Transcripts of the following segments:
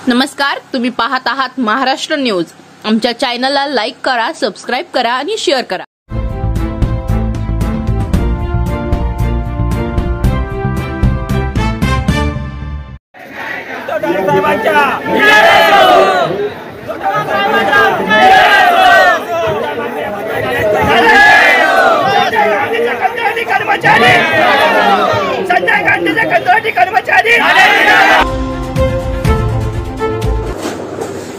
नमस्कार, तुम्ही पाहत आहात महाराष्ट्र न्यूज। आमच्या चॅनलला लाईक करा, सबस्क्राइब करा आणि शेअर करा। संजय गांधीचे कंत्राटी कर्मचारी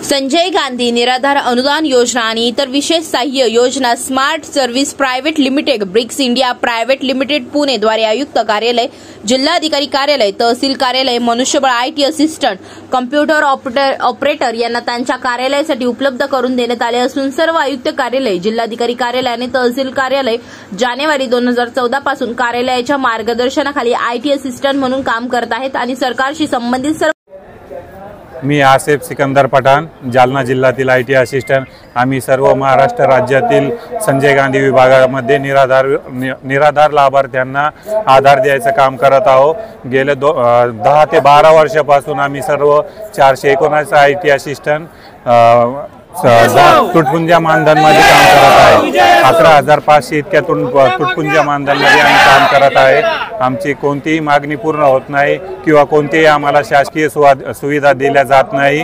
संजय गांधी निराधार अनुदान योजना आणि इतर विशेष सहाय्य योजना smart service private limited Brics India private limited Pune द्वारे आयुक्त कार्यालय, जिल्हाधिकारी कार्यालय, तहसील कार्यालय, मनुष्यबळ IT असिस्टंट, कॉम्प्युटर ऑपरेटर यांना त्यांच्या कार्यालयासाठी उपलब्ध करून देण्यात आले असून सर्व आयुक्त कार्यालय, जिल्हाधिकारी कार्यालय आणि तहसील कार्यालय जानेवारी 2014 पासून कार्यालयाच्या मार्गदर्शनाखाली IT असिस्टंट म्हणून काम करत आहेत आणि सरकारशी संबंधित सर्व मी आसिफ सिकंदर पठाण, जालना जिल्ह्यातील IT असिस्टंट। आम्ही सर्व महाराष्ट्र राज्यातील संजय गांधी विभागामध्ये निराधार लाभार्थ्यांना आधार द्यायचं काम करत आहोत। गेले 10 ते 12 वर्षापासून आम्ही सर्व 479 IT असिस्टंट तुटपुंजा मानधनमध्ये काम करत आहे। 11,500 इतक्या तुटपुंजा मानधनमध्ये आम्ही काम करत आहे। आमची कोणतीही मागणी पूर्ण होत नाही किंवा कोणतीही आम्हाला शासकीय सुविधा दिल्या जात नाही।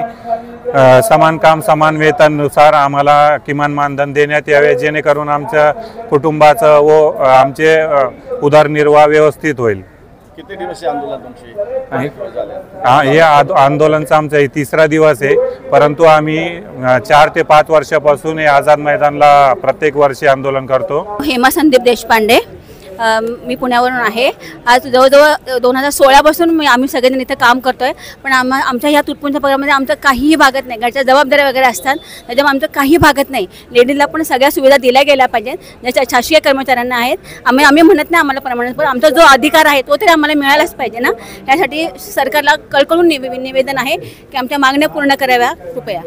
समान काम समान वेतनानुसार आम्हाला किमान मानधन देण्यात यावे, जेणेकरून आमच्या कुटुंबाचं व आमचे उदरनिर्वाह व्यवस्थित होईल। किती दिवस आंदोलन तुमची? हे आंदोलनचा आमचा 3रा दिवस आहे, परंतु आम्ही 4 ते 5 वर्षापासून हे आझाद मैदानला प्रत्येक वर्षी आंदोलन करतो। हेमा संदीप देशपांडे, मी पुण्यावरून आहे। आज जवळजवळ 2016 पासून आम्ही सगळेजण इथे काम करतोय, पण आमच्या ह्या तुटपुंजा पगारामध्ये आमचं काहीही भागत नाही। घरच्या जबाबदाऱ्या वगैरे असतात, त्याच्यामुळे आमचं काही भागत नाही। लेडीजला पण सगळ्या सुविधा दिल्या गेल्या पाहिजेत, ज्याच्या शासकीय कर्मचाऱ्यांना आहेत। आम्ही म्हणत नाही आम्हाला प्रमाणित, पण आमचा जो अधिकार आहे तो तरी आम्हाला मिळालाच पाहिजे ना। यासाठी सरकारला कळकळून निवेदन आहे की आमच्या मागण्या पूर्ण कराव्या कृपया।